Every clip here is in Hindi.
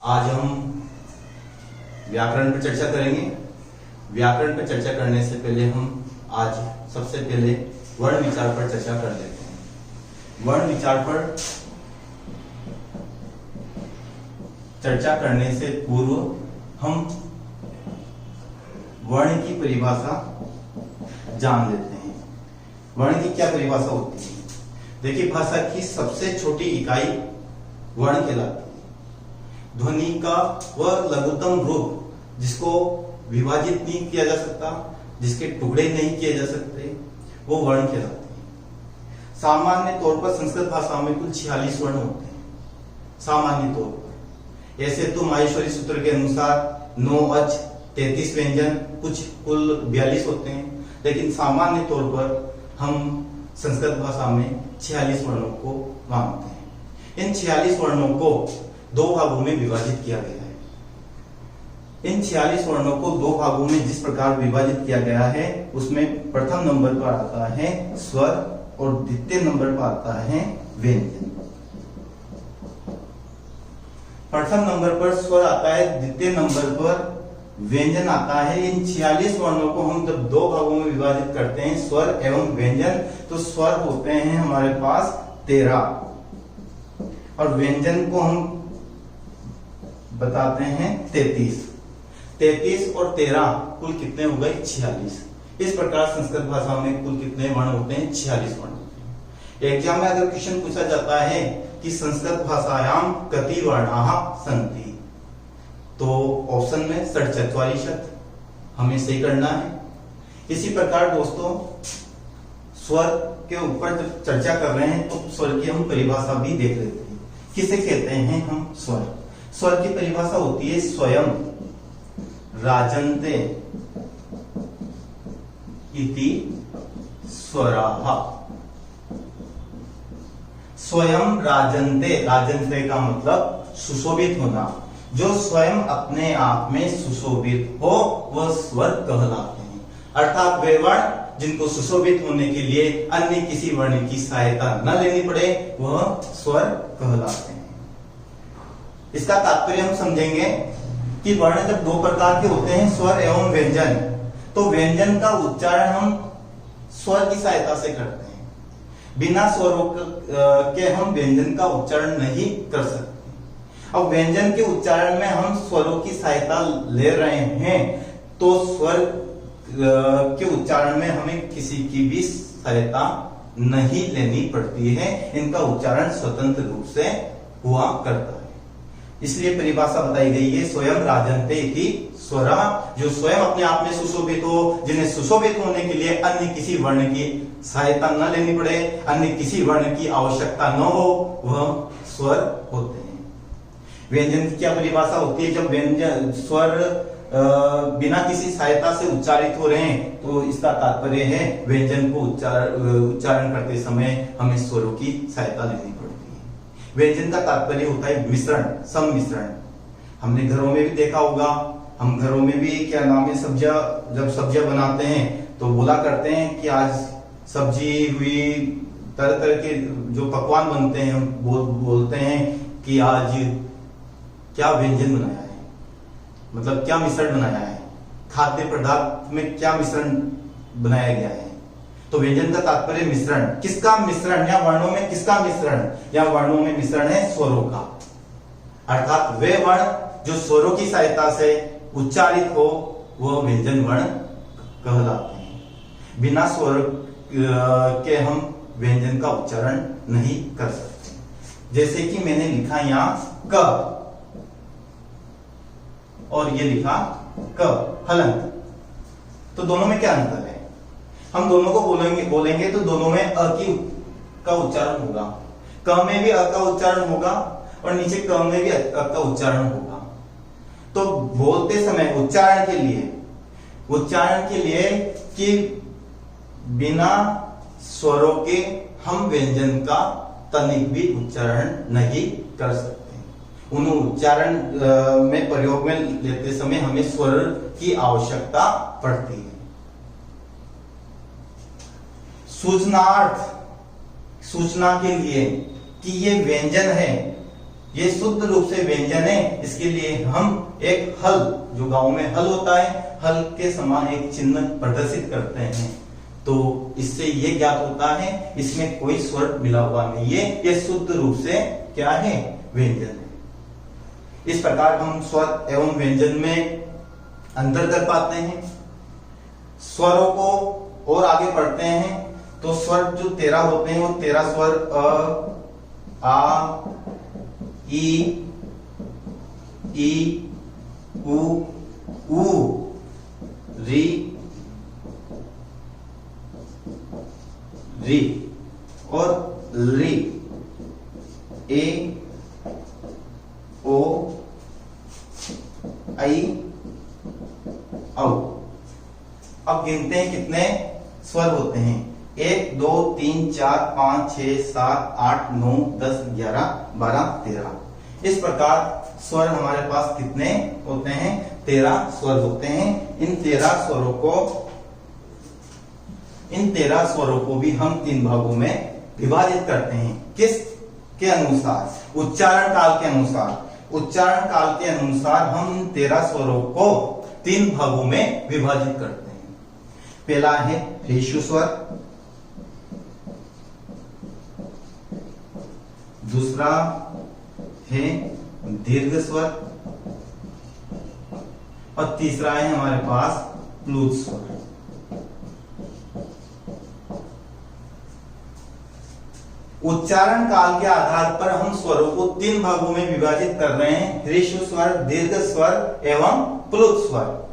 आज हम व्याकरण पर चर्चा करेंगे। व्याकरण पर चर्चा करने से पहले हम आज सबसे पहले वर्ण विचार पर चर्चा कर लेते हैं। वर्ण विचार पर चर्चा करने से पूर्व हम वर्ण की परिभाषा जान लेते हैं। वर्ण की क्या परिभाषा होती है? देखिए, भाषा की सबसे छोटी इकाई वर्ण कहलाती है। ध्वनि का वह लघुत्तम रूप जिसको विभाजित नहीं किया जा सकता, जिसके टुकड़े नहीं किए जा सकते, वो वर्ण कहलाते हैं। सामान्य तौर पर संस्कृत भाषा में कुल 46 वर्ण होते हैं। सामान्य तौर पर ऐसे तो माहेश्वरी सूत्र के अनुसार 9 अच 33 व्यंजन कुछ कुल 42 होते हैं, लेकिन सामान्य तौर पर हम संस्कृत भाषा में 46 वर्णों को मानते हैं। इन 46 वर्णों को दो भागों में विभाजित किया गया है। इन 46 वर्णों को दो भागों में जिस प्रकार विभाजित किया गया है, उसमें प्रथम नंबर पर आता है स्वर और द्वितीय नंबर पर आता है व्यंजन। प्रथम नंबर पर स्वर आता है, द्वितीय नंबर पर व्यंजन आता है। इन 46 वर्णों को हम जब दो भागों में विभाजित करते हैं, स्वर एवं व्यंजन, तो स्वर होते हैं हमारे पास 13 और व्यंजन को हम बताते हैं 33। 33 और 13 कुल कितने हो गए? 46। इस प्रकार संस्कृत भाषा में कुल कितने वर्ण होते हैं? 46 वर्ण होते हैं। एग्जाम में अगर क्वेश्चन पूछा जाता है कि संस्कृत भाषायाम कति वर्णाः सन्ति, तो ऑप्शन में 44 हमें सही करना है। इसी प्रकार दोस्तों, स्वर के ऊपर जब चर्चा कर रहे हैं तो स्वर की हम परिभाषा भी देख लेते हैं। किसे कहते हैं हम स्वर? स्वर की परिभाषा होती है स्वयं राजन्ते इति स्वराः। स्वयं राजन्ते, राजन्ते का मतलब सुशोभित होना। जो स्वयं अपने आप में सुशोभित हो वह स्वर कहलाते हैं। अर्थात वे वर्ण जिनको सुशोभित होने के लिए अन्य किसी वर्ण की सहायता न लेनी पड़े, वह स्वर कहलाते हैं। इसका तात्पर्य हम समझेंगे कि वर्ण जब दो प्रकार के होते हैं, स्वर एवं व्यंजन, तो व्यंजन का उच्चारण हम स्वर की सहायता से करते हैं। बिना स्वरों के हम व्यंजन का उच्चारण नहीं कर सकते। अब व्यंजन के उच्चारण में हम स्वरों की सहायता ले रहे हैं, तो स्वर के उच्चारण में हमें किसी की भी सहायता नहीं लेनी पड़ती है। इनका उच्चारण स्वतंत्र रूप से हुआ करता है। इसलिए परिभाषा बताई गई है स्वयं राजन्ते इति स्वरा, जो स्वयं अपने आप में सुशोभित हो, जिन्हें सुशोभित होने के लिए अन्य किसी वर्ण की सहायता न लेनी पड़े, अन्य किसी वर्ण की आवश्यकता न हो, वह स्वर होते हैं। व्यंजन की क्या परिभाषा होती है? जब व्यंजन स्वर बिना किसी सहायता से उच्चारित हो रहे हैं, तो इसका तात्पर्य है व्यंजन को उच्चारण करते समय हमें स्वरों की सहायता लेनी पड़ती है। व्यंजन का तात्पर्य होता है मिश्रण, सम्मिश्रण। हमने घरों में भी देखा होगा, हम घरों में भी क्या नाम है, जब सब्जियां बनाते हैं तो बोला करते हैं कि आज सब्जी हुई, तरह तरह के जो पकवान बनते हैं, बोलते हैं कि आज क्या व्यंजन बनाया है, मतलब क्या मिश्रण बनाया है, खाद्य पदार्थ में क्या मिश्रण बनाया गया है। तो व्यंजन का तात्पर्य मिश्रण। किसका मिश्रण? या वर्णों में किसका मिश्रण? या वर्णों में मिश्रण है स्वरों का। अर्थात वे वर्ण जो स्वरों की सहायता से उच्चारित हो, वह व्यंजन वर्ण कहलाते हैं। बिना स्वर के हम व्यंजन का उच्चारण नहीं कर सकते। जैसे कि मैंने लिखा यहां क और ये लिखा क, हलंत, तो दोनों में क्या अंतर है? हम दोनों को बोलेंगे तो दोनों में अ की का उच्चारण होगा। क में भी अ का उच्चारण होगा और नीचे क में भी अ का उच्चारण होगा। तो बोलते समय उच्चारण के लिए कि बिना स्वरों के हम व्यंजन का तनिक भी उच्चारण नहीं कर सकते। उन उच्चारण में प्रयोग में लेते समय हमें स्वर की आवश्यकता पड़ती है। सूचना के लिए कि ये व्यंजन है, ये शुद्ध रूप से व्यंजन है, इसके लिए हम एक हल, जो गांव में हल होता है, हल के समान एक चिन्ह प्रदर्शित करते हैं। तो इससे ये ज्ञात होता है इसमें कोई स्वर मिला हुआ नहीं है, ये शुद्ध रूप से क्या है, व्यंजन है। इस प्रकार हम स्वर एवं व्यंजन में अंतर कर पाते हैं। स्वरों को और आगे पढ़ते हैं तो स्वर जो 13 होते हैं वो 13 स्वर अ, आ, ई, उ, री, और री, ए, ओ, आई, औ। अब गिनते हैं कितने स्वर होते हैं। 1 2 3 4 5 6 7 8 9 10 11 12 13। इस प्रकार स्वर हमारे पास कितने होते हैं, 13 स्वर होते हैं। इन 13 स्वरों को भी हम 3 भागों में विभाजित करते हैं। किस के अनुसार, उच्चारण काल के अनुसार। उच्चारण काल के अनुसार हम इन 13 स्वरों को 3 भागों में विभाजित करते हैं। पहला है ह्रीश्व स्वर, दूसरा है दीर्घ स्वर, और तीसरा है हमारे पास प्लुत स्वर। उच्चारण काल के आधार पर हम स्वरों को 3 भागों में विभाजित कर रहे हैं, ह्रीश्व स्वर, दीर्घ स्वर एवं प्लुत स्वर।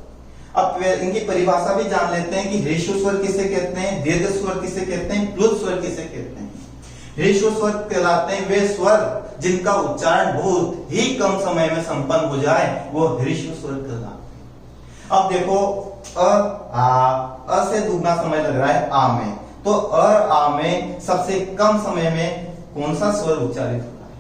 अब इनकी परिभाषा भी जान लेते हैं कि ह्रीश्व स्वर किसे कहते हैं, दीर्घ स्वर किसे कहते हैं, प्लुत स्वर किसे कहते हैं। ह्रीश्व स्वर कहलाते हैं वे स्वर जिनका उच्चारण बहुत ही कम समय में संपन्न हो जाए, वो ह्रीश्व स्वर कहलाते हैं। अब देखो अ से दुगना समय लग रहा है आ में, तो आ में सबसे कम समय में कौन सा स्वर उच्चारित हो रहा है,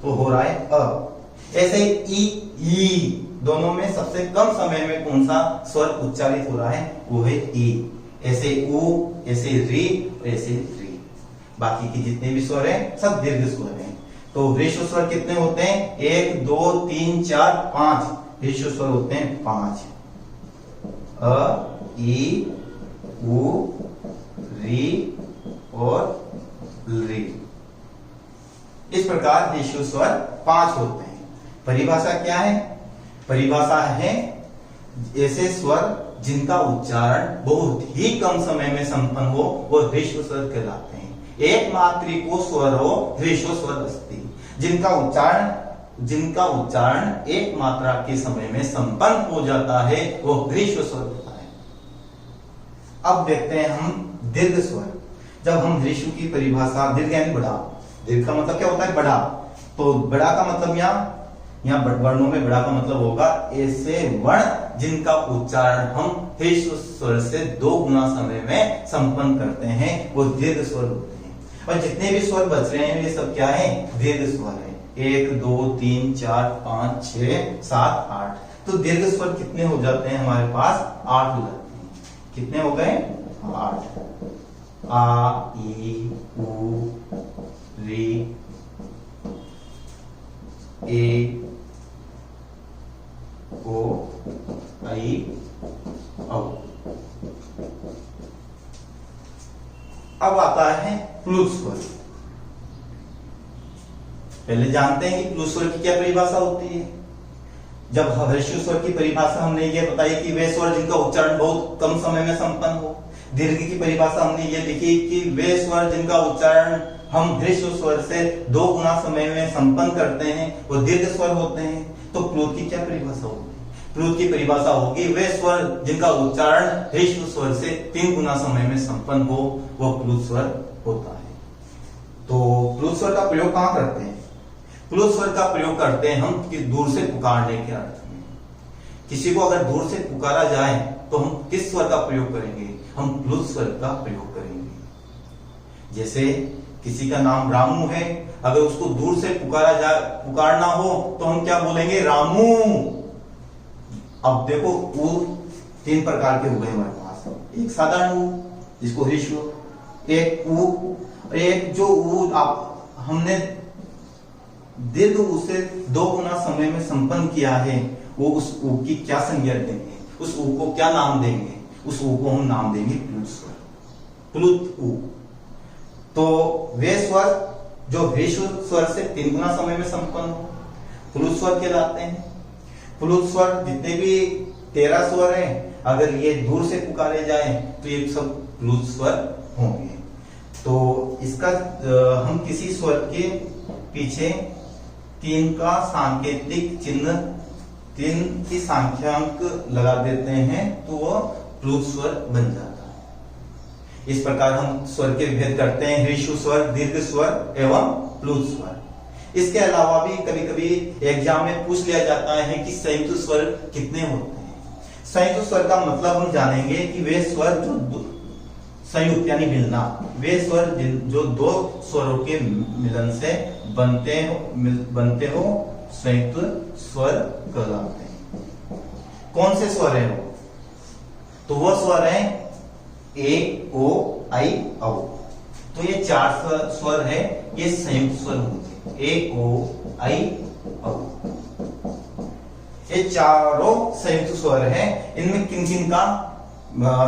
तो हो रहा है अ। ऐसे ई दोनों में सबसे कम समय में कौन सा स्वर उच्चारित हो रहा है, वो है ई। ऐसे उ, ऐसे री, ऐसे री। बाकी के जितने भी स्वर हैं सब दीर्घ स्वर हैं। तो ह्रीश्व स्वर कितने होते हैं, 1 2 3 4 5 ह्रीश्व स्वर होते हैं 5। अ, ई, उ, री और री। इस प्रकार ह्रीश्व स्वर 5 होते हैं। परिभाषा क्या है, परिभाषा है ऐसे स्वर जिनका उच्चारण बहुत ही कम समय में संपन्न हो, वो ह्रीश्व स्वर कहलाते हैं। एक मात्रिको स्वरो ह्रीश्व स्वर अस्ति। जिनका उच्चारण एक मात्रा के समय में संपन्न हो जाता है, वो ह्रीश्व स्वर होता है। अब देखते हैं हम दीर्घ स्वर। जब हम ह्रीश्व की परिभाषा, दीर्घ यानी बड़ा, दीर्घ का मतलब क्या होता है, बड़ा। तो बड़ा का मतलब यहाँ वर्णों में बड़ा का मतलब होगा ऐसे वर्ण जिनका उच्चारण हम ह्रीश्व स्वर से 2 गुना समय में संपन्न करते हैं, वो दीर्घ स्वर होते हैं। और जितने भी स्वर बच रहे हैं ये सब क्या है, दीर्घ स्वर है। 1 2 3 4 5 6 7 8। तो दीर्घ स्वर कितने हो जाते हैं हमारे पास, 8 हो जाते हैं। कितने हो गए, 8। आ, ई, उ, री, ए, ओ, आई, औ। अब आता है प्लुत स्वर। पहले जानते हैं कि प्लुत स्वर की क्या परिभाषा होती है। जब ह्रीश्व स्वर की परिभाषा हमने ये बताई कि वे स्वर जिनका उच्चारण बहुत कम समय में संपन्न हो। दीर्घ की परिभाषा हमने ये लिखी कि वे स्वर जिनका उच्चारण हम ह्रीश्व स्वर से 2 गुना समय में संपन्न करते हैं, वो दीर्घ स्वर होते हैं। तो प्लुत की क्या परिभाषा होगी, प्लुत की परिभाषा होगी वे स्वर जिनका उच्चारण ह्रीश्व स्वर से 3 गुना समय में संपन्न हो, वो प्लुत स्वर होता है। तो प्लुत स्वर का प्रयोग कहां करते हैं, प्लुत स्वर का प्रयोग करते हैं हम कि दूर से पुकारने के अर्थ में। किसी को अगर दूर से पुकारा जाए तो हम किस स्वर का प्रयोग करेंगे, हम प्लुत स्वर का प्रयोग करेंगे। जैसे किसी का नाम रामू है, अगर उसको दूर से पुकारना हो तो हम क्या बोलेंगे, रामू। अब देखो उ 3 प्रकार के हुए हमारे पास, एक साधारण उ जिसको ह्रीश्व, एक उ, एक जो उ आप हमने दीर्घ ऊ से 2 गुना समय में संपन्न किया है, वो उस ऊ की क्या संज्ञा देंगे, उस ऊ को क्या नाम देंगे, उस ऊ को हम नाम देंगे प्लुत स्वर, प्लुत ऊ। तो वे स्वर जो ह्रीश्व स्वर से 3 गुना समय में संपन्न हो प्लुत स्वर कहलाते हैं। प्लुत स्वर जितने भी 13 स्वर हैं, अगर ये दूर से पुकारे जाए तो ये सब प्लुत स्वर होंगे। तो इसका हम किसी स्वर के पीछे 3 का सांकेतिक चिन्ह, 3 की संख्यांक लगा देते हैं तो वह प्लुत स्वर बन जाता है। इस प्रकार हम स्वर के भेद करते हैं, ह्रीश्व स्वर, दीर्घ स्वर एवं प्लुत स्वर। इसके अलावा भी कभी कभी एग्जाम में पूछ लिया जाता है कि संयुक्त स्वर कितने होते हैं। संयुक्त स्वर का मतलब हम जानेंगे कि वे स्वर जो संयुक्त यानी मिलना, वे स्वर जो 2 स्वरों के मिलन से बनते हो संयुक्त स्वर कहलाते हैं। कौन से स्वर हैं वो? तो वो स्वर हैं ए, ओ, आई, औ। तो ये 4 स्वर है, ये संयुक्त स्वर होते हैं, ए, ओ, आई, औ। ये चारों संयुक्त स्वर हैं। इनमें किन किन का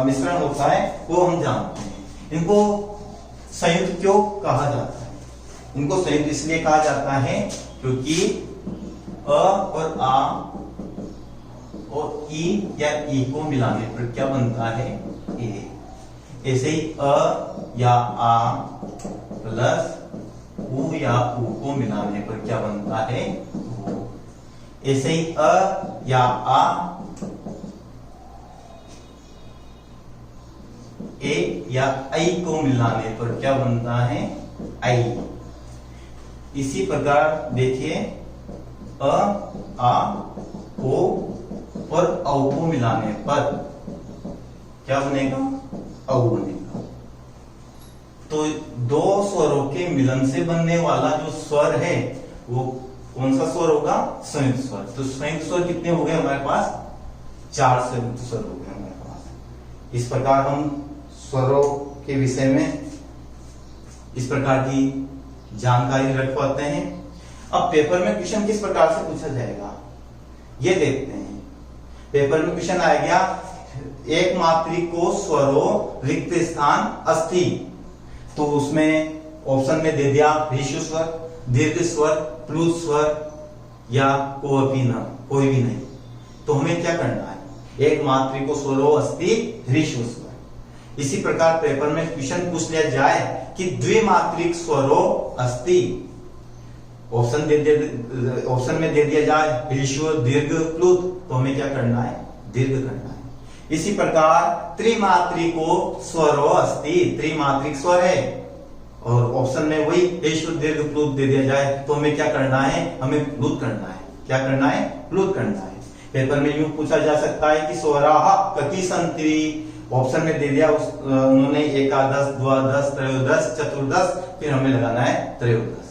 मिश्रण होता है वो हम जानते हैं। इनको संयुक्त क्यों कहा जाता है? इनको संयुक्त इसलिए कहा जाता है क्योंकि अ और आ और ई या ई को मिलाने पर क्या बनता है? ए। ऐसे ही अ या आ प्लस उ या उ को मिलाने पर क्या बनता है? ओ। ऐसे ही अ या आ ए या आई को मिलाने पर क्या बनता है? आई। इसी प्रकार देखिए अ, आ, ओ और औ को मिलाने पर क्या बनेगा? औ बनेगा। तो 2 स्वरों के मिलन से बनने वाला जो स्वर है वो कौन सा स्वर होगा? संयुक्त स्वर। तो संयुक्त स्वर कितने हो गए हमारे पास? 4 संयुक्त स्वर हो गए हमारे पास। इस प्रकार हम स्वरों के विषय में इस प्रकार की जानकारी रख पाते हैं। अब पेपर में क्वेश्चन किस प्रकार से पूछा जाएगा ये देखते हैं। पेपर में क्वेश्चन आएगा एक मात्रिक को स्वरों रिक्त स्थान अस्थि, तो उसमें ऑप्शन में दे दिया ह्रीश्व स्वर, दीर्घ स्वर, प्लुत स्वर या कोई भी नहीं। तो हमें क्या करना है? एक मात्रिक को स्वरों अस्थि ह्रीश्व स्वर। इसी प्रकार पेपर में क्वेश्चन पूछ लिया जाए कि द्विमात्रिक स्वरों अस्थि, ऑप्शन में दे दिया जाए ह्रीश्व, दीर्घ, प्लुत, तो हमें क्या करना है? दीर्घ करना है। इसी प्रकार त्रिमात्रिको स्वरों अस्थि, त्रिमात्रिक स्वर है और ऑप्शन में वही ह्रीश्व, दीर्घ, प्लुत दे दिया जाए तो हमें क्या करना है? हमें प्लुत करना है। क्या करना है? प्लुत करना है। पेपर में यूं पूछा जा सकता है कि स्वराः कति सन्ति, ऑप्शन में दे दिया उन्होंने एकादश, द्वादश, त्रयोदश, चतुर्दश, फिर हमें लगाना है त्रयोदश।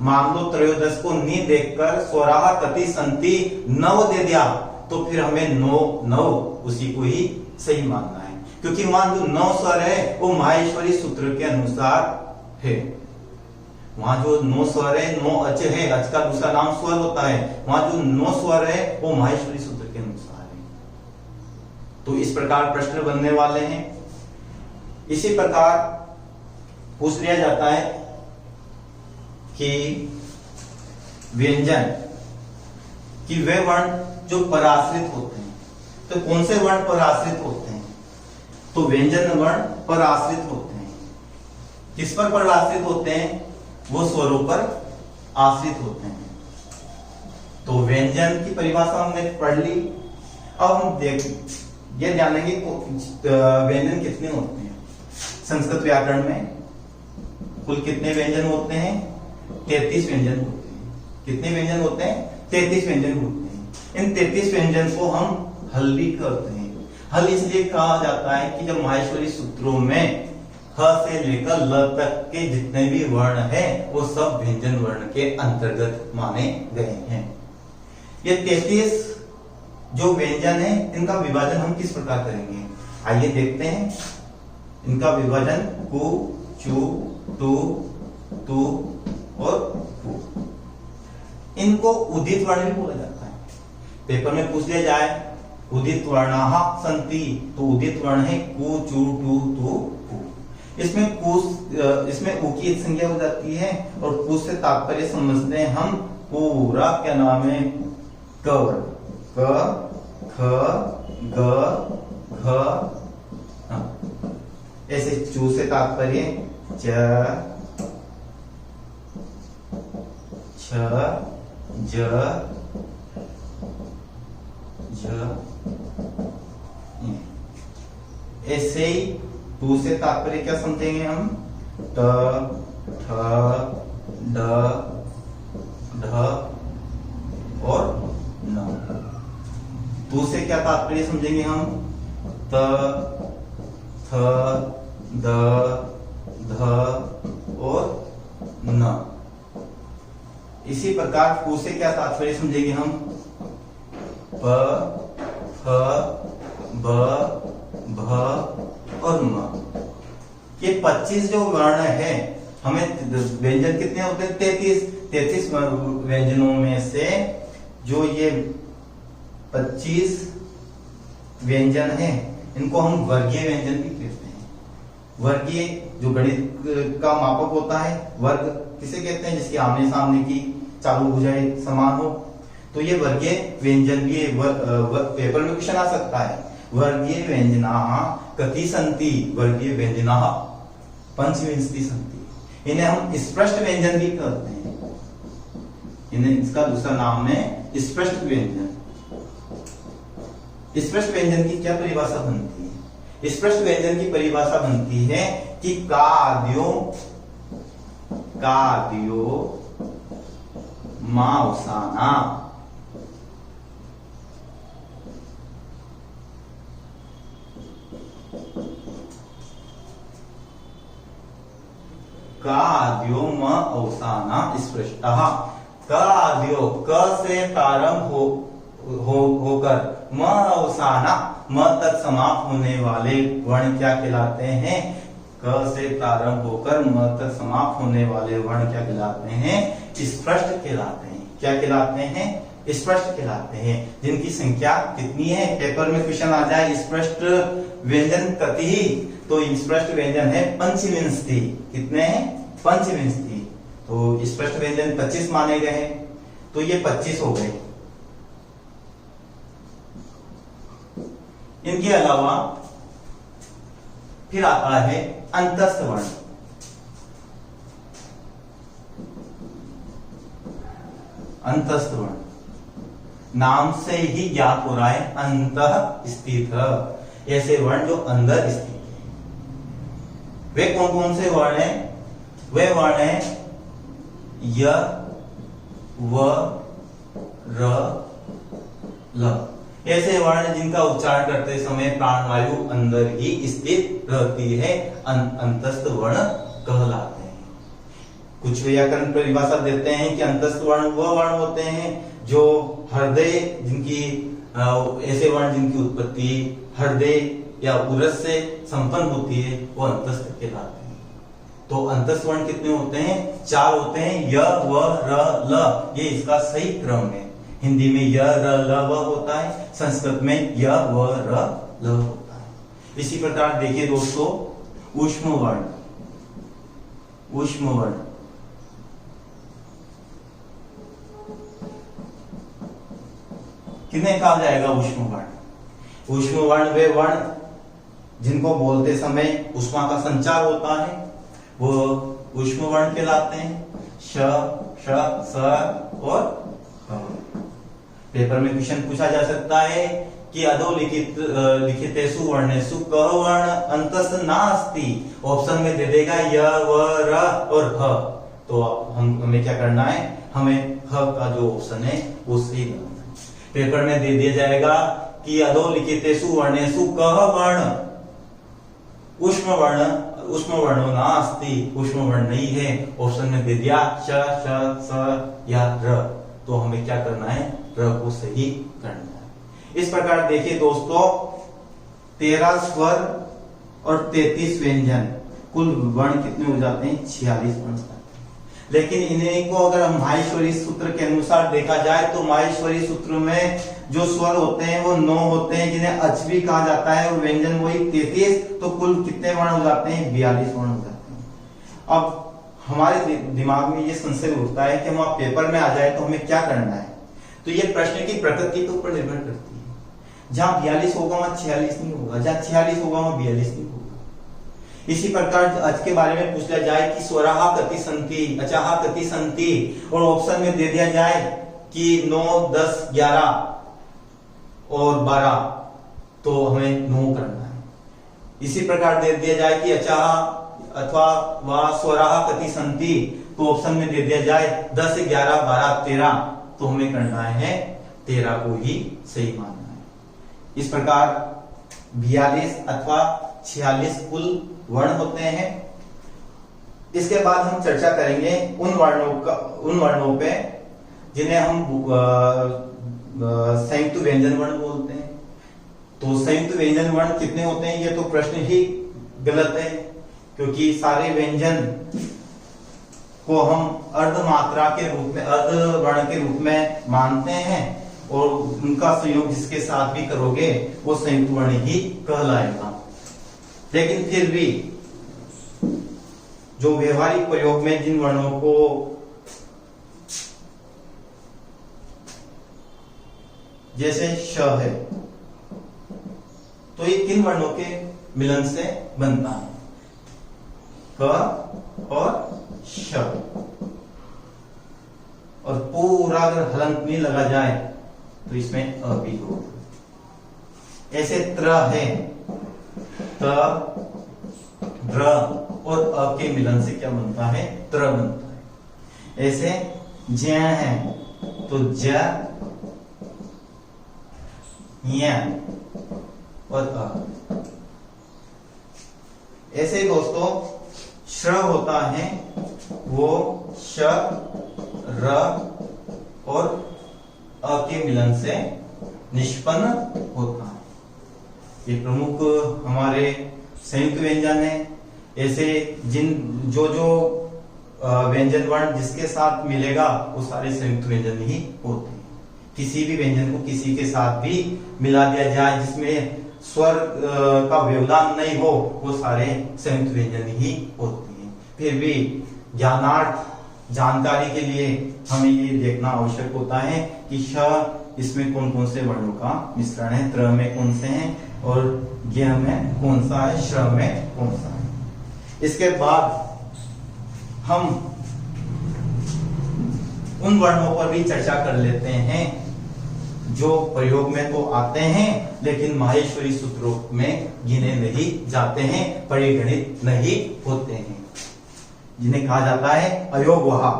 मान लो त्रयोदश को नी देखकर स्वराः कति सन्ति 9 दे दिया तो फिर हमें 9 उसी को ही सही मानना है, क्योंकि मान लो 9 स्वर है वो माहेश्वरी सूत्र के अनुसार है। वहां जो 9 स्वर है, 9 अच है, अच का दूसरा नाम स्वर होता है, वहां जो 9 स्वर है वो माहेश्वरी सूत्र के अनुसार है। तो इस प्रकार प्रश्न बनने वाले हैं। इसी प्रकार पूछ लिया जाता है कि व्यंजन कि वे वर्ण जो पराश्रित होते हैं, तो कौन से वर्ण पराश्रित होते हैं? तो व्यंजन वर्ण पराश्रित होते हैं। किस पर पराश्रित होते हैं? वो स्वरों पर आश्रित होते हैं। तो व्यंजन की परिभाषा हमने पढ़ ली। अब हम ये जानेंगे व्यंजन कितने होते हैं। संस्कृत व्याकरण में कुल कितने व्यंजन होते हैं? 33 व्यंजन होते हैं। कितने व्यंजन होते हैं? 33 व्यंजन होते हैं। इन 33 व्यंजन को हम हल भी करते हैं। हल इसलिए कहा जाता है कि जब माहेश्वरी सूत्रों में ह से लेकर ल तक के जितने भी वर्ण हैं वो सब व्यंजन वर्ण के अंतर्गत माने गए हैं। ये 33 जो व्यंजन है इनका विभाजन हम किस प्रकार करेंगे आइए देखते हैं। इनका विभाजन कु, चु, टू, तू और पु। इनको उदित वर्ण भी बोला जाता है। पेपर में पूछ लिया जाए उदित वर्णाः सन्ति, तो उदित वर्ण है कु, चु, टु, तु, कु। इसमें इसमें उ की एक संज्ञा हो जाती है और कु से तात्पर्य समझते हैं हम पूरा क्या नाम है क वर्ण, क, ख, ग, घ, ऐसे चू से तात्पर्य च, छ, ज, झ, ऐसे ही टू से तात्पर्य क्या समझेंगे हम ट, ठ, ड, ढ और न। टू से क्या तात्पर्य समझेंगे हम त, थ, द, ध और न। इसी प्रकार पू से क्या तात्पर्य समझेंगे हम प, फ, ब, भ और म। ये 25 जो वर्ण है, हमें व्यंजन कितने होते हैं 33 व्यंजनों में से जो ये 25 व्यंजन है इनको हम वर्गीय व्यंजन भी कहते हैं। वर्गीय जो गणित का मापक होता है, वर्ग किसे कहते हैं जिसकी आमने सामने की चालू भुजाएं समान हो, तो ये वर्गीय व्यंजन भी पेपर में क्वेश्चन आ सकता है। वर्गीय व्यंजनाः कति सन्ति, वर्गीय व्यंजनाः पंचविंशति सन्ति। इन्हें हम स्पष्ट व्यंजन भी कहते हैं, इन्हें इसका दूसरा नाम है स्पष्ट व्यंजन। स्पष्ट व्यंजन की क्या परिभाषा बनती है? स्पष्ट व्यंजन की परिभाषा बनती है कि काद्यो मावसाना, काद्यो म अवसाना स्पृष्टः। काद्यो क से प्रारंभ होकर म अवसाना म तक समाप्त होने वाले वर्ण क्या कहलाते हैं? क से प्रारंभ होकर म तक समाप्त होने वाले वर्ण क्या कहलाते हैं? स्पष्ट कहलाते हैं। क्या कहलाते हैं? स्पष्ट कहलाते हैं। जिनकी संख्या कितनी है? पेपर में क्वेश्चन आ जाए स्पष्ट व्यंजन कति, तो स्पष्ट व्यंजन है पंचविंशति। कितने हैं? पंचविंशति। तो स्पष्ट व्यंजन 25 माने गए हैं, तो ये 25 हो गए। इनके अलावा फिर आता है अंतस्थ वर्ण। अंतस्थ वर्ण नाम से ही ज्ञात हो रहा है, अंतः स्थित, ऐसे वर्ण जो अंदर स्थित है। वे कौन कौन से वर्ण हैं? वे वर्ण है य, व, र, ल। ऐसे वर्ण जिनका उच्चारण करते समय प्राणवायु अंदर ही स्थित रहती है, अंतस्थ वर्ण कहलाते हैं। कुछ व्याकरण परिभाषा देते हैं कि अंतस्थ वर्ण वह वर्ण होते हैं जो हृदय जिनकी ऐसे वर्ण जिनकी उत्पत्ति हृदय या उरस से संपन्न होती है, वो अंतस्थ कहलाते हैं। तो अंतस्थ वर्ण कितने होते हैं? 4 होते हैं, य, व, र, ल। ये इसका सही क्रम है। हिंदी में य, र, ल, व होता है, संस्कृत में य, व, र, ल होता है। इसी प्रकार देखिए दोस्तों, ऊष्म वर्ण। ऊष्म वर्ण किन्हें कहा जाएगा? ऊष्म वर्ण। ऊष्म वर्ण वे वर्ण जिनको बोलते समय ऊष्मा का संचार होता है, वो ऊष्म वर्ण कहलाते हैं। श, श, स और ह। पेपर में क्वेश्चन पूछा जा सकता है कि अधोलिखित लिखितेषु वर्णेषु कः वर्ण अंतस्थ नास्ति। ऑप्शन में दे देगा य, व, र और ह। तो हमें क्या करना है? हमें ह का जो ऑप्शन है वो सही करना है। पेपर में दे दिया जाएगा कि अधोलिखितेषु वर्णेषु कः वर्ण ऊष्म वर्ण, ऊष्म वर्णो नास्ति, ऊष्म वर्ण नहीं है। ऑप्शन में दे दिया श, श, स या र। तो हमें क्या करना है? र को सही करना है। इस प्रकार देखिए दोस्तों, 13 स्वर और 33 व्यंजन, कुल वर्ण कितने हो जाते हैं? 46 वर्ण। लेकिन इन्हीं को अगर हम माहेश्वरी सूत्र के अनुसार देखा जाए तो माहेश्वरी सूत्र में जो स्वर होते हैं वो 9 होते हैं, जिन्हें अच भी कहा जाता है, और व्यंजन वही 33, तो कुल कितने वर्ण हो जाते हैं? 42 वर्ण हो जाते हैं। अब हमारे दिमाग में ये संशय उठता है कि हम आप पेपर में आ जाए तो हमें क्या करना है। तो ये प्रश्न की प्रकृति के ऊपर निर्भर करती है। जहां 42 होगा वहां 46 नहीं होगा, जहां 46 होगा वहां 42 नहीं होगा। इसी प्रकार अच के बारे में पूछ लिया जाए कि स्वराहा कति संति, अचाहा कति संति, और ऑप्शन में दे दिया जाए कि 9, 10, 11 और 12, तो हमें 9 करना है। इसी प्रकार दे दिया जाए कि अचाहा अथवा व स्वराहा कति संति, तो ऑप्शन में दे दिया जाए 10, 11, 12, 13, तो हमें करना है 13 को ही सही मानना है। इस प्रकार 42 अथवा 46 कुल वर्ण होते हैं। इसके बाद हम चर्चा करेंगे उन वर्णों पे जिन्हें हम संयुक्त व्यंजन वर्ण बोलते हैं। तो संयुक्त व्यंजन वर्ण कितने होते हैं? ये तो प्रश्न ही गलत है, क्योंकि सारे व्यंजन को हम अर्धमात्रा के रूप में, अर्ध वर्ण के रूप में मानते हैं, और उनका संयोग जिसके साथ भी करोगे वो संयुक्त वर्ण ही कहलाएगा। लेकिन फिर भी जो व्यवहारिक प्रयोग में जिन वर्णों को जैसे श है, तो ये किन वर्णों के मिलन से बनता है? क और श। और पूरा अगर हलंत नहीं लगा जाए तो इसमें अ भी होगा। ऐसे त्र है, त, ड्र और अ के मिलन से क्या बनता है? त्र बनता है। ऐसे ज है तो ज, य और अ। ऐसे दोस्तों श्र होता है, वो श, र और अ के मिलन से निष्पन्न होता है। ये प्रमुख हमारे संयुक्त व्यंजन है। ऐसे जो व्यंजन वर्ण जिसके साथ मिलेगा वो सारे संयुक्त व्यंजन ही होते हैं। किसी भी व्यंजन को किसी के साथ भी मिला दिया जाए जिसमें स्वर का व्यवधान नहीं हो, वो सारे संयुक्त व्यंजन ही होते हैं। फिर भी ज्ञानार्थ जानकारी के लिए हमें ये देखना आवश्यक होता है कि श इसमें कौन कौन से वर्णों का मिश्रण है, त्र में कौन से हैं और ज्ञ में कौन सा है, श्र में कौन सा है। इसके बाद हम उन वर्णों पर भी चर्चा कर लेते हैं जो प्रयोग में तो आते हैं लेकिन माहेश्वरी सूत्रों में गिने नहीं जाते हैं, परिगणित नहीं होते हैं, जिन्हें कहा जाता है अयोगवाह।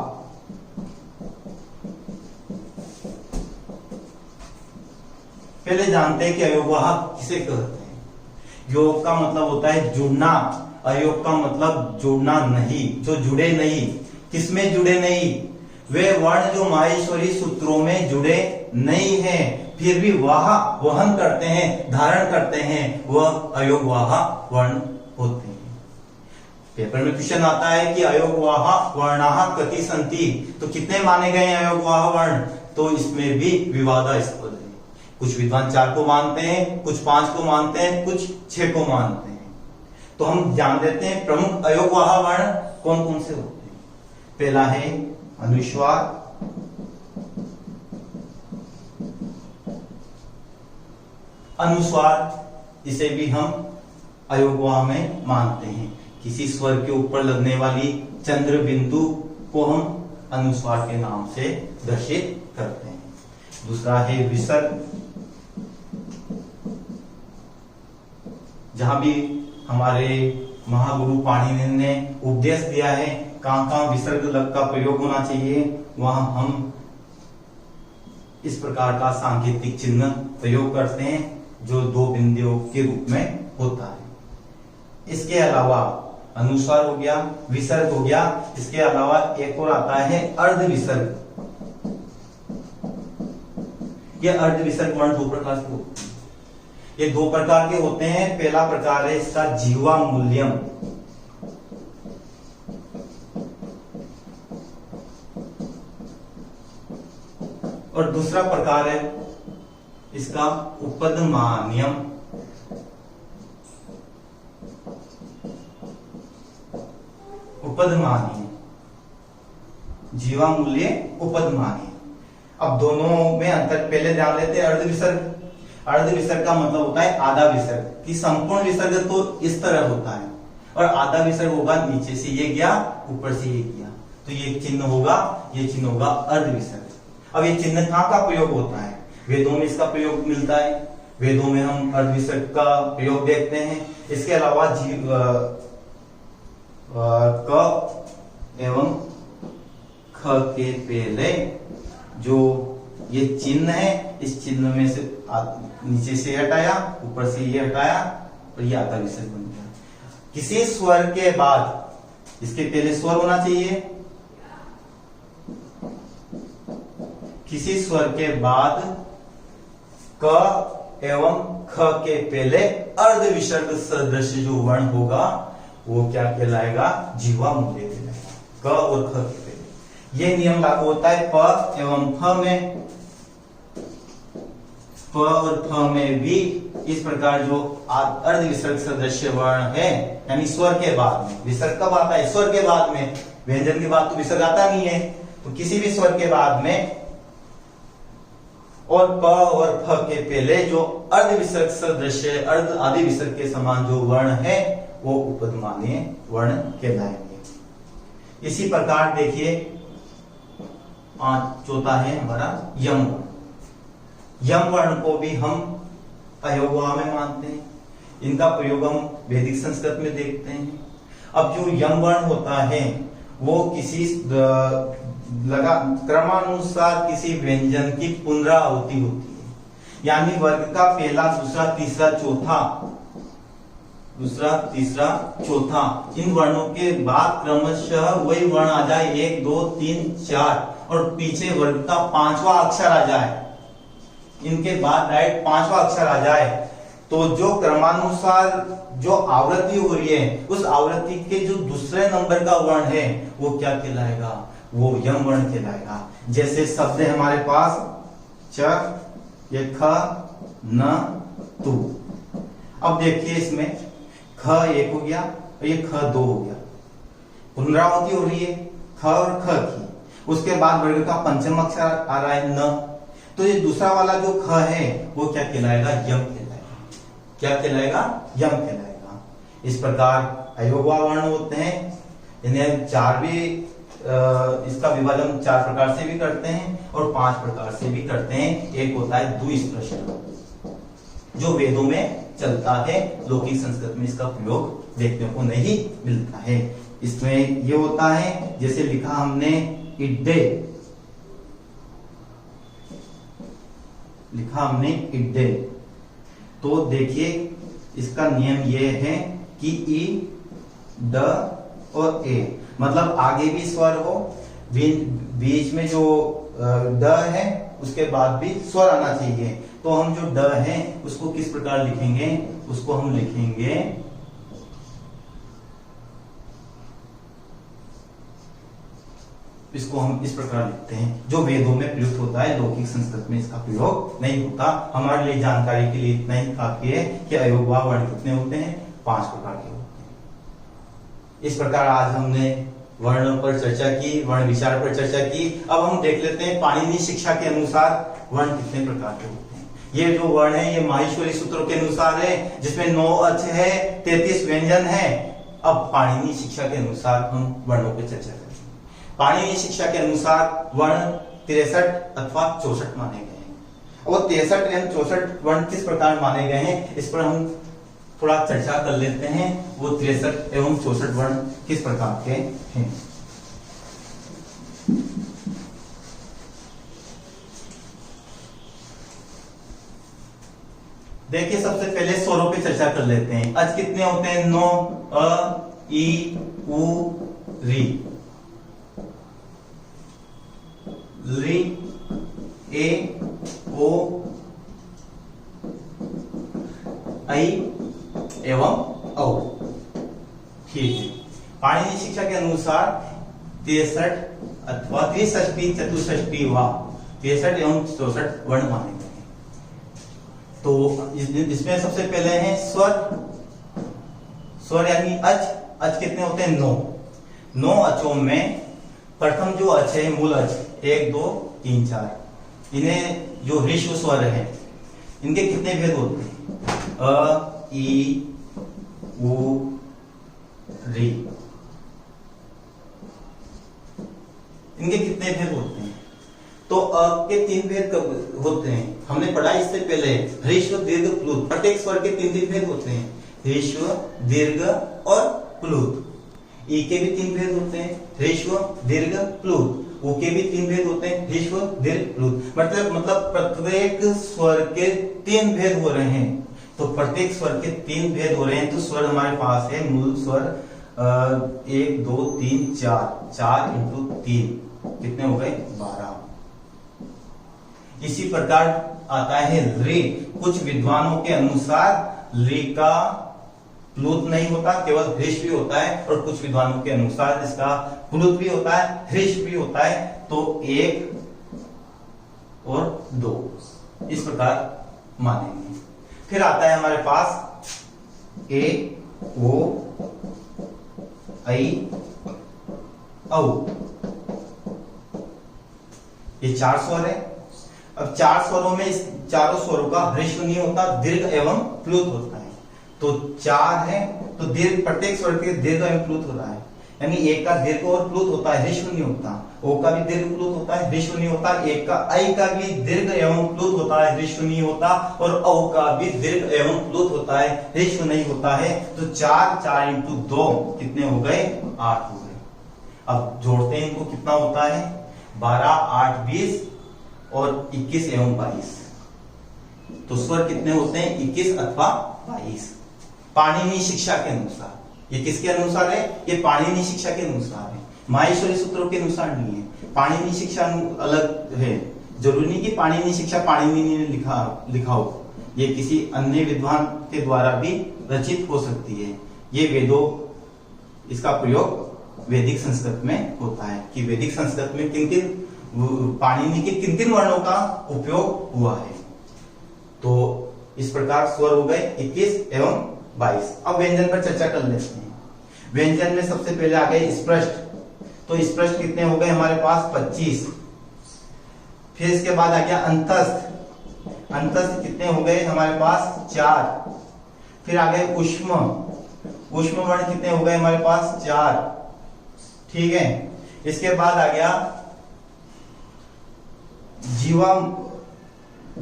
पहले जानते हैं कि अयोगवाह किसे कहते हैं। योग का मतलब होता है जुड़ना, अयोग का मतलब जुड़ना नहीं, जो जुड़े नहीं। किसमें जुड़े नहीं? वे वर्ण जो माहेश्वरी सूत्रों में जुड़े नहीं हैं, फिर भी वहन करते हैं, धारण करते हैं, वह अयोगवाह वर्ण होते हैं। पेपर में क्वेश्चन आता है कि अयोगवाह वर्णाः कति सन्ति, तो कितने माने गए हैं अयोगवाह वर्ण? तो इसमें भी विवादास्पद है। कुछ विद्वान 4 को मानते हैं, कुछ 5 को मानते हैं, कुछ 6 को मानते हैं। तो हम जान लेते हैं प्रमुख अयोगवाह वर्ण कौन कौन से होते हैं। पहला है अनुस्वार, अनुस्वार इसे भी हम अयोगवाह में मानते हैं। किसी स्वर के ऊपर लगने वाली चंद्र बिंदु को हम अनुस्वार के नाम से दर्शित करते हैं। दूसरा है विसर्ग, जहां भी हमारे महागुरु पाणिनि ने उपदेश दिया है कहां कहां विसर्ग लग का प्रयोग होना चाहिए, वहां हम इस प्रकार का सांकेतिक चिन्ह प्रयोग करते हैं जो 2 बिंदुओं के रूप में होता है। इसके अलावा अनुस्वार हो गया, विसर्ग हो गया, इसके अलावा एक और आता है अर्ध विसर्ग। ये अर्ध विसर्ग वर्ण 2 प्रकार के होते हैं। ये 2 प्रकार के होते हैं। पहला प्रकार है इसका जीवा मूल्यम, और दूसरा प्रकार है इसका उपदमान्यम। उपदमानीय, जीवामूल्य उपदमानीय। अब दोनों में अंतर पहले ध्यान लेते हैं। अर्धविसर्ग, अर्धविसर्ग का मतलब होता है आधा विसर्ग, कि संपूर्ण विसर्ग तो इस तरह होता है और आधा विसर्ग होगा नीचे से ये गया ऊपर से ये गया, तो ये चिन्ह होगा, ये चिन्ह होगा अर्धविसर्ग। अब ये चिन्ह कहाँ का प्रयोग होता है? वेदों में इसका प्रयोग मिलता है, वेदों में हम अर्धविसर्ग का प्रयोग देखते हैं। इसके अलावा क एवं ख के पहले जो ये चिन्ह है, इस चिन्ह में से नीचे से हटाया, ऊपर से ये हटाया और ये आधा विसर्ग बन गया। किसी स्वर के बाद, इसके पहले स्वर होना चाहिए, किसी स्वर के बाद क एवं ख के पहले अर्धविसर्ग सदृश जो वर्ण होगा वो क्या कहलाएगा? जीवामूल्य कहलाएगा। क और ख के पहले ये नियम लागू होता है प एवं फ में। प और फ में भी इस प्रकार जो अर्धविसर्ग सदृश वर्ण है, यानी स्वर के बाद में, विसर्ग कब आता है? स्वर के बाद में। व्यंजन के बाद तो विसर्ग आता नहीं है, तो किसी भी स्वर के बाद में और प और फ के पहले जो अर्धविसर्ग सदृश, अर्ध आदि विसर्ग के समान जो वर्ण है वो उपदमानीय वर्ण कहलाएंगे। इसी प्रकार देखिए चौथा है हमारा यम वर्ण। यम वर्ण को भी हम अयोगवा में मानते हैं, इनका प्रयोग हम वैदिक संस्कृत में देखते हैं। अब जो यम वर्ण होता है वो किसी क्रमानुसार किसी व्यंजन की पुनरावृत्ति होती है, यानी वर्ग का पहला, दूसरा, तीसरा, चौथा, दूसरा, तीसरा, चौथा, इन वर्णों के बाद क्रमशः वही वर्ण आ जाए, 1, 2, 3, 4 और पीछे वर्ग का 5वां अक्षर आ जाए, इनके बाद डायरेक्ट 5वां अक्षर आ जाए, तो जो क्रमानुसार जो आवृत्ति हो रही है उस आवृत्ति के जो दूसरे नंबर का वर्ण है वो क्या कहलाएगा? वो यम वर्ण कहलाएगा। जैसे शब्द है हमारे पास च, ये ख, न, तु। अब देखिए इसमें ख 1 हो गया और ये ख 2 हो गया, पुनरावृत्ति हो रही है ख और ख की। उसके बाद वर्ग का 5वां अक्षर आ रहा है न, तो ये दूसरा वाला जो ख है वो क्या कहलाएगा? यम कहलाएगा। क्या कहलाएगा? यम कहलाएगा। इस प्रकार अयोगवा वर्ण होते हैं, इन्हें चार भी इसका विभाजन 4 प्रकार से भी करते हैं और 5 प्रकार से भी करते हैं। एक होता है द्विस्पृश जो वेदों में चलता है, लौकिक संस्कृत में इसका प्रयोग देखने को नहीं मिलता है। इसमें ये होता है जैसे लिखा हमने इड्डे, लिखा हमने इड्डे, तो देखिए इसका नियम ये है कि ई, ड और ए, मतलब आगे भी स्वर हो, बीच में जो ड है उसके बाद भी स्वर आना चाहिए। तो हम जो ड है उसको किस प्रकार लिखेंगे? उसको हम लिखेंगे इसको हम इस प्रकार लिखते हैं, जो वेदों में प्रयुक्त होता है, लौकिक संस्कृत में इसका प्रयोग नहीं होता। हमारे लिए जानकारी के लिए इतना ही काफी है कि अयोगवा वर्ण कितने होते हैं? 5 प्रकार के होते हैं। इस प्रकार आज हमने वर्ण पर चर्चा की, वर्ण विचार पर चर्चा की। अब हम देख लेते हैं पाणिनि शिक्षा के अनुसार वर्ण कितने प्रकार के होते हैं। ये जो वर्ण है ये माहेश्वरी सूत्रों के अनुसार है, जिसमें 9 अक्ष है, 33 व्यंजन है। अब पाणिनि शिक्षा के अनुसार हम वर्णों पर चर्चा करेंगे। पाणिनि शिक्षा के अनुसार वर्ण 63 अथवा 64 माने गए हैं। और 63 एवं 64 वर्ण किस प्रकार माने गए हैं इस पर हम थोड़ा चर्चा कर लेते हैं। वो 63 एवं 64 वर्ण किस प्रकार के हैं। देखिए सबसे पहले स्वरों पे चर्चा कर लेते हैं। आज कितने होते हैं? 9 अ, ई, उ, री, री, ए, ओ, आई एवं औ। ठीक है। पाणिनि शिक्षा के अनुसार 63 अथवा 63 चतुष्षष्टि वा 63 एवं 64 वर्ण माने गए हैं। तो इसमें सबसे पहले है स्वर। स्वर यानी अच कितने होते हैं? 9 अचों में प्रथम जो अच है, मूल अच 1 2 3 4, इन्हें जो ह्रस्व स्वर है इनके कितने भेद होते हैं? अ ई उ री, इनके कितने भेद होते हैं? तो अ के 3 भेद कब होते हैं? हमने पढ़ा इससे पहले, ह्रस्व दीर्घ प्लुत। प्रत्येक स्वर के 3 भेद होते हैं, ह्रस्व दीर्घ और प्लुत। ई के भी 3 भेद होते हैं, ह्रस्व दीर्घ प्लुत। उ के भी 3 भेद होते हैं, ह्रस्व दीर्घ प्लुत। मतलब प्रत्येक स्वर के 3 भेद हो रहे हैं। तो प्रत्येक स्वर के 3 भेद हो रहे हैं। तो स्वर हमारे पास है, मूल स्वर 1 2 3 4 इंटू 3 कितने हो गए? 12। इसी प्रकार आता है रे। कुछ विद्वानों के अनुसार रे का प्लुत नहीं होता, केवल ह्रस्व होता है, और कुछ विद्वानों के अनुसार इसका प्लुत भी होता है, ह्रस्व भी होता है। तो 1 और 2 इस प्रकार मानेंगे। फिर आता है हमारे पास ए ओ ऐ औ। ये 4 स्वर है। अब 4 स्वरों में इस चारों स्वरों का ह्रस्व नहीं होता, दीर्घ एवं प्लुत होता है। तो 4 है तो दीर्घ, प्रत्येक स्वर के दीर्घ एवं प्लुत हो रहा है। यानी एक का दीर्घ और प्लुत होता है, ह्रस्व नहीं होता। ओ का भी दीर्घ प्लुत होता है, ह्रस्व नहीं होता। एक का ऐ का भी दीर्घ एवं प्लुत होता है, ह्रस्व नहीं होता। और औ का भी दीर्घ एवं प्लुत होता है, ह्रस्व नहीं होता है। तो 4 इंटू 2 कितने हो गए? 8 हो गए। अब जोड़ते हैं इनको, कितना होता है? 12 8 20 और 21 एवं 22। तो स्वर कितने होते हैं? 21 अथवा 22। पाणिनि शिक्षा के अनुसार। ये किसके अनुसार है? ये पाणिनि शिक्षा के अनुसार है, माहेश्वरी सूत्रों के अनुसार नहीं है। पाणिनि शिक्षा अलग है। जरूरी नहीं कि पाणिनि शिक्षा पाणिनि ने लिखा हो, ये किसी अन्य विद्वान के द्वारा भी रचित हो सकती है। ये वेदों, इसका प्रयोग वैदिक संस्कृत में होता है कि वैदिक संस्कृत में किन पाणिनि के किन वर्णों का उपयोग हुआ है। तो इस प्रकार स्वर हो गए 21 एवं 22। अब व्यंजन पर चर्चा कर लेते हैं। व्यंजन में सबसे पहले आ गए स्पष्ट। तो स्पष्ट कितने हो गए हमारे पास? 25। फिर इसके बाद आ गया अंतस्थ। अंतस्थ कितने हो गए हमारे पास? 4। फिर आ गए ऊष्म। ऊष्म वर्ण कितने हो गए हमारे पास? 4। ठीक है। इसके बाद आ गया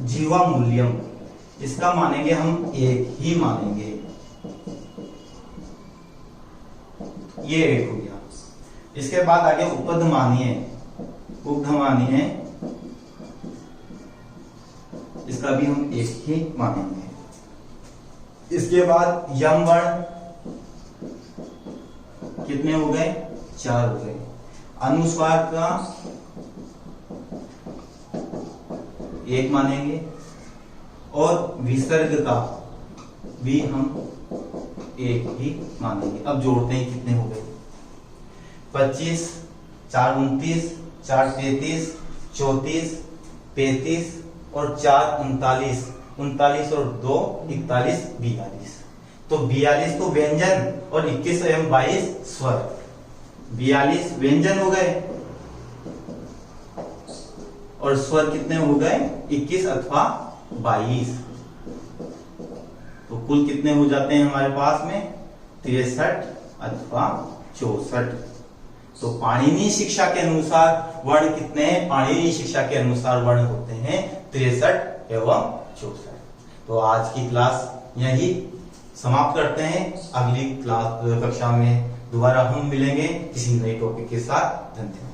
जीवा मूल्यम। इसका मानेंगे हम 1 ही मानेंगे, ये 1 हो गया। इसके बाद आ गया उपधमानीय। उपधमानीय, इसका भी हम 1 ही मानेंगे। इसके बाद यम वर्ण कितने हो गए? 4 हो गए। अनुस्वार का 1 मानेंगे और विसर्ग का भी हम 1 ही मानेंगे। अब जोड़ते हैं, कितने हो गए? 25 4 29 4 33 34 35 और 4 39 39 और 2 41 42। तो 42 तो व्यंजन और 21 एवं 22 स्वर। 42 व्यंजन हो गए और स्वर कितने हो गए? 21 अथवा 22। तो कुल कितने हो जाते हैं हमारे पास में? 63 अथवा 64। तो पाणिनि शिक्षा के अनुसार वर्ण कितने हैं? पाणिनि शिक्षा के अनुसार वर्ण होते हैं 63 एवं 64। तो आज की क्लास यही समाप्त करते हैं। अगली क्लास कक्षा में दोबारा हम मिलेंगे किसी नए टॉपिक के साथ। धन्यवाद।